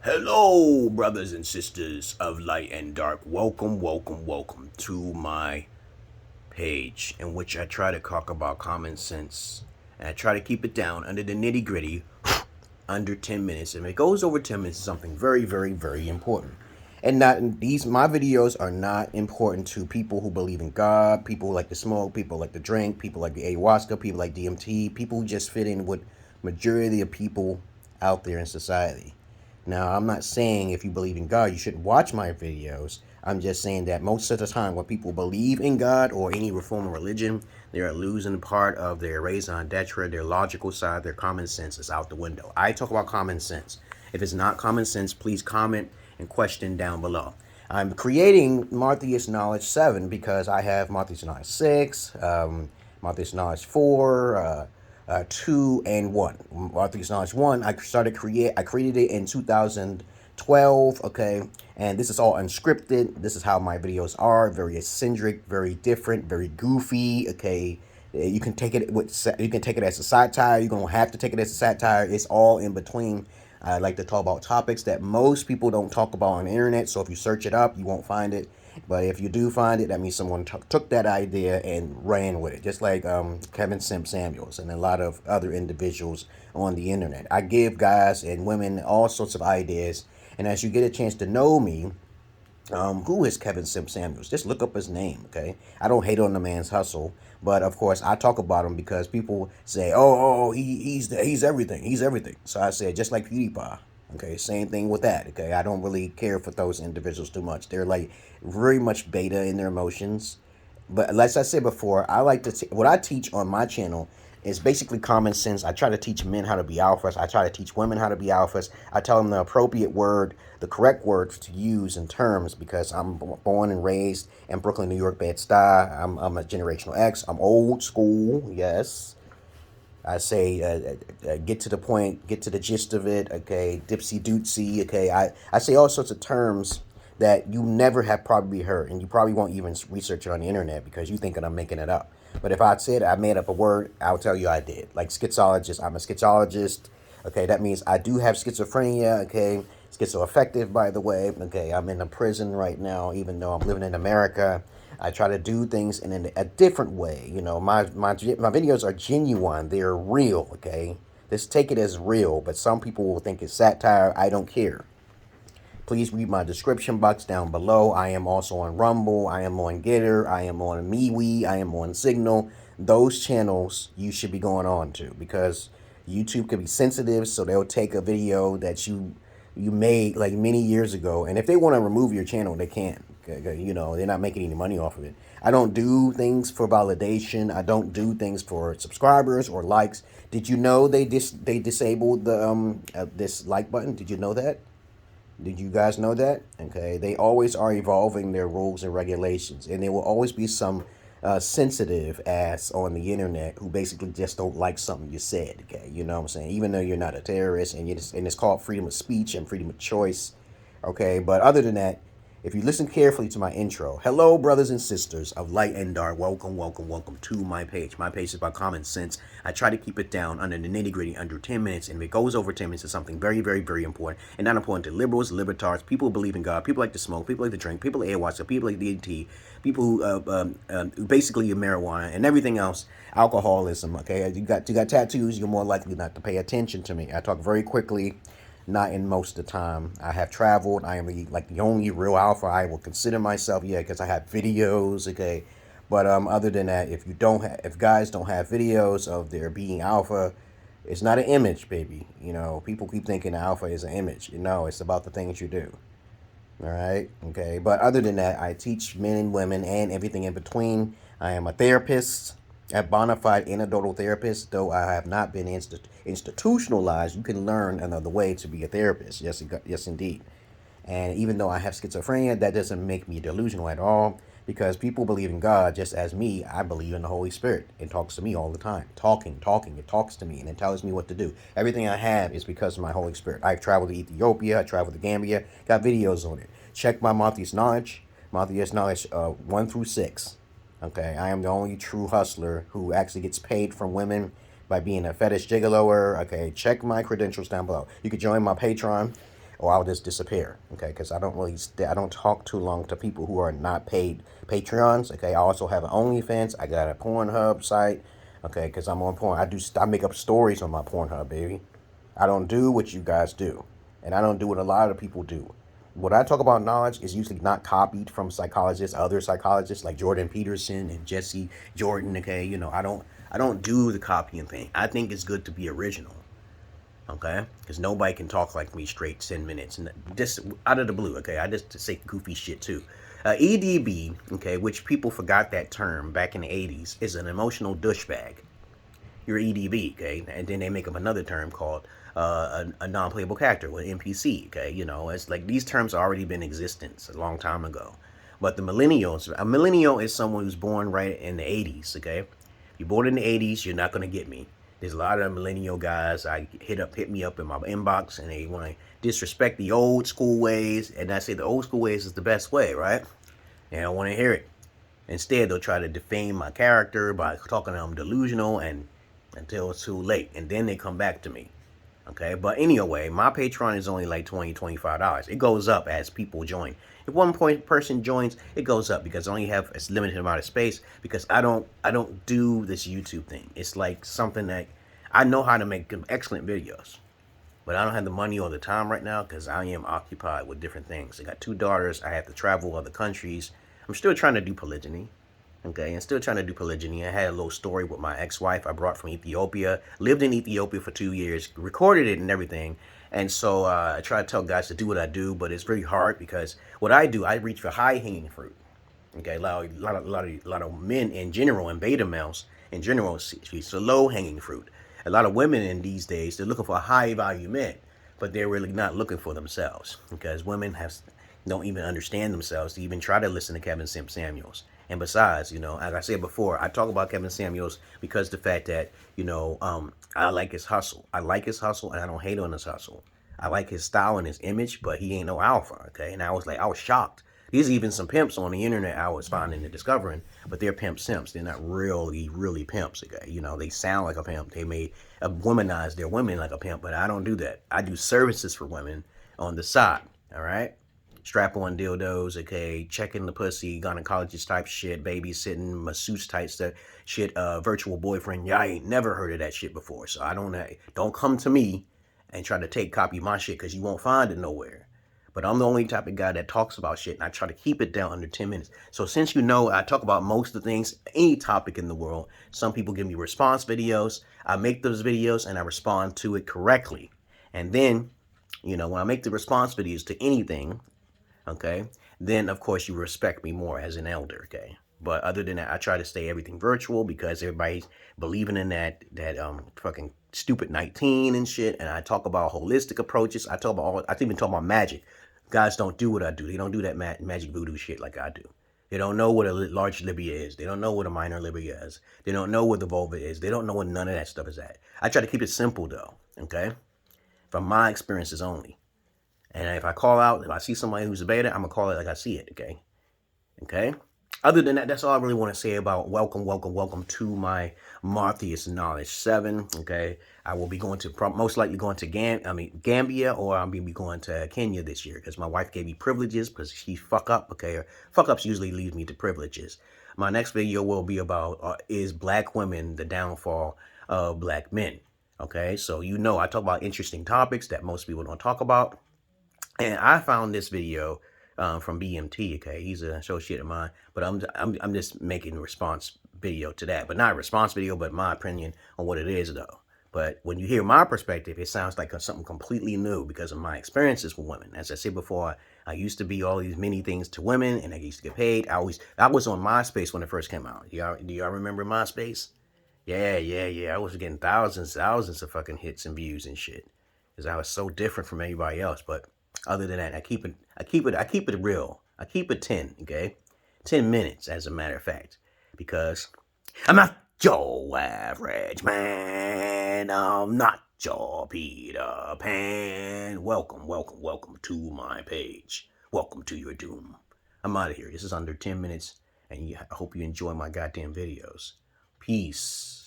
Hello, brothers and sisters of light and dark. Welcome to my page in which I try to talk about common sense. And I try to keep it down under the nitty gritty, under 10 minutes. And if it goes over 10 minutes, it's something very important. And my videos are not important to people who believe in God, people who like to smoke, people who like to drink, people like the ayahuasca, people like DMT, people who just fit in with majority of people out there in society. Now, I'm not saying if you believe in God, you should watch my videos. I'm just saying that most of the time when people believe in God or any reform of religion, they are losing part of their raison d'etre, their logical side, their common sense is out the window. I talk about common sense. If it's not common sense, please comment and question down below. I'm creating Marthious Knowledge 7 because I have Marthious Knowledge 6, Marthious Knowledge 4, 2 and 1. Marthious Knowledge 1, I created it in 2012, okay? And this is all unscripted. This is how my videos are, very eccentric, very different, very goofy, okay? You can take it as a satire. You don't have to take it as a satire. It's all in between. I like to talk about topics that most people don't talk about on the internet. So if you search it up, you won't find it. But if you do find it, that means someone took that idea and ran with it. Just like Kevin Simp Samuels and a lot of other individuals on the internet. I give guys and women all sorts of ideas. And as you get a chance to know me, who is Kevin Simp Samuels? Just look up his name, okay? I don't hate on the man's hustle, but of course I talk about him because people say, he's everything, he's everything. So I said, just like PewDiePie, okay? Same thing with that, okay? I don't really care for those individuals too much. They're like very much beta in their emotions. But as I said before, I like to what I teach on my channel is basically common sense. I try to teach men how to be alphas. I try to teach women how to be alphas. I tell them the appropriate word, the correct words to use in terms because I'm born and raised in Brooklyn, New York, Bed-Stuy. I'm a generational X. I'm old school, yes. I say get to the point, get to the gist of it, okay, dipsy dootsy, okay. I say all sorts of terms that you never have probably heard, and you probably won't even research it on the internet because you think that I'm making it up. But if I said I made up a word, I'll tell you I did. Like schizologist, I'm a schizologist, okay, that means I do have schizophrenia, okay, schizoaffective, by the way, okay, I'm in a prison right now, even though I'm living in America. I try to do things in a different way. You know, my videos are genuine. They're real, okay? Just take it as real, but some people will think it's satire. I don't care. Please read my description box down below. I am also on Rumble. I am on Getter. I am on MeWe. I am on Signal. Those channels you should be going on to because YouTube can be sensitive, so they'll take a video that you made like many years ago, and if they want to remove your channel, they can. You know, they're not making any money off of it. I don't do things for validation. I don't do things for subscribers or likes. Did you know they disabled the this like button? Did you know that? Did you guys know that? Okay, they always are evolving their rules and regulations, and there will always be some sensitive ass on the internet who basically just don't like something you said. Okay, you know what I'm saying? Even though you're not a terrorist, and it's called freedom of speech and freedom of choice. Okay, but other than that, if you listen carefully to my intro, hello, brothers and sisters of light and dark. Welcome to my page. My page is about common sense. I try to keep it down under the nitty gritty, under 10 minutes. And if it goes over 10 minutes, it's something very important. And not important to liberals, libertards, people who believe in God, people like to smoke, people like to drink, people like ayahuasca, people like DMT, people who basically use marijuana and everything else, alcoholism. Okay, you got tattoos, you're more likely not to pay attention to me. I talk very quickly. Not in most of the time. I have traveled. I am the only real alpha I will consider myself. Yeah, because I have videos. Okay, but other than that, if guys don't have videos of their being alpha, it's not an image, baby. You know, people keep thinking alpha is an image. You know, it's about the things you do. All right. Okay. But other than that, I teach men and women and everything in between. I am a therapist, a bona fide anecdotal therapist, though I have not been institutionalized. You can learn another way to be a therapist. Yes, indeed. And even though I have schizophrenia, that doesn't make me delusional at all because people believe in God just as me. I believe in the Holy Spirit. It talks to me all the time. Talking. It talks to me and it tells me what to do. Everything I have is because of my Holy Spirit. I've traveled to Ethiopia. I traveled to Gambia. Got videos on it. Check my Marthious Knowledge. Marthious Knowledge 1 through 6. Okay, I am the only true hustler who actually gets paid from women by being a fetish gigoloer. Okay, check my credentials down below. You can join my Patreon or I'll just disappear, okay? Because I don't talk too long to people who are not paid Patreons, okay? I also have an OnlyFans. I got a PORNHUB site, okay? Because I'm on porn. I make up stories on my PORNHUB, baby. I don't do what you guys do, and I don't do what a lot of people do. What I talk about knowledge is usually not copied from psychologists, other psychologists like Jordan Peterson and Jesse Jordan. Okay, I don't do the copying thing. I think it's good to be original. Okay, because nobody can talk like me straight 10 minutes and just out of the blue. Okay, I just say goofy shit too. EDB, okay, which people forgot that term back in the 80s, is an emotional douchebag. You're EDB, okay, and then they make up another term called a non-playable character with NPC, okay. It's like these terms already been in existence a long time ago. But the millennials, a millennial is someone who's born right in the 80s, okay. If you're born in the 80s, you're not gonna get me. There's a lot of millennial guys I hit me up in my inbox, and they want to disrespect the old school ways, and I say the old school ways is the best way, right? They don't want to hear it. Instead, they'll try to defame my character by talking I'm delusional, and until it's too late, and then they come back to me. Okay, but anyway, my Patreon is only like $20, $25. It goes up as people join. If one person joins, it goes up because I only have a limited amount of space, because I don't do this YouTube thing. It's like something that I know how to make excellent videos, but I don't have the money or the time right now because I am occupied with different things. I got 2 daughters. I have to travel other countries. I'm still trying to do polygyny. Okay, and still trying to do polygyny. I had a little story with my ex-wife I brought from Ethiopia. Lived in Ethiopia for 2 years, recorded it and everything. And so I try to tell guys to do what I do, but it's very hard because what I do, I reach for high-hanging fruit. Okay, a lot of men in general, and beta males in general, it's a low-hanging fruit. A lot of women in these days, they're looking for high-value men, but they're really not looking for themselves, because women don't even understand themselves to even try to listen to Kevin Simp Samuels. And besides, as I said before, I talk about Kevin Samuels because the fact that, I like his hustle. I like his hustle, and I don't hate on his hustle. I like his style and his image, but he ain't no alpha, okay? And I was shocked. There's even some pimps on the internet I was finding and discovering, but they're pimp simps. They're not really pimps, okay? They sound like a pimp. They may womanize their women like a pimp, but I don't do that. I do services for women on the side, all right? Strap-on dildos, okay, checking the pussy, gynecologist type shit, babysitting, masseuse type stuff, shit, virtual boyfriend. Yeah, I ain't never heard of that shit before, so I don't come to me and try to copy my shit, because you won't find it nowhere. But I'm the only type of guy that talks about shit, and I try to keep it down under 10 minutes. So since I talk about most of the things, any topic in the world, some people give me response videos. I make those videos, and I respond to it correctly. And then, when I make the response videos to anything, okay, then of course you respect me more as an elder, okay? But other than that, I try to stay everything virtual because everybody's believing in that fucking stupid 19 and shit. And I talk about holistic approaches. I even talk about magic. Guys don't do what I do. They don't do that magic voodoo shit like I do. They don't know what a large labia is. They don't know what a minor labia is. They don't know what the vulva is. They don't know what none of that stuff is at. I try to keep it simple though, okay? From my experiences only. And if I see somebody who's a beta, I'm going to call it like I see it, okay? Okay? Other than that, that's all I really want to say about welcome to my Marthious Knowledge 7, okay? I will be going to, most likely going to Gambia, or I'll be going to Kenya this year, because my wife gave me privileges, because she fuck up, okay? Fuck-ups usually lead me to privileges. My next video will be about, is black women the downfall of black men, okay? So I talk about interesting topics that most people don't talk about. And I found this video from BMT, okay? He's an associate of mine, but I'm just making a response video to that. But not a response video, but my opinion on what it is, though. But when you hear my perspective, it sounds like something completely new because of my experiences with women. As I said before, I used to be all these many things to women, and I used to get paid. I was on MySpace when it first came out. Do y'all remember MySpace? Yeah. I was getting thousands of fucking hits and views and shit, because I was so different from everybody else. But other than that, I keep it real. I keep it 10, okay? 10 minutes, as a matter of fact, because I'm not your average man. I'm not your Peter Pan. Welcome to my page. Welcome to your doom. I'm out of here. This is under 10 minutes, and I hope you enjoy my goddamn videos. Peace.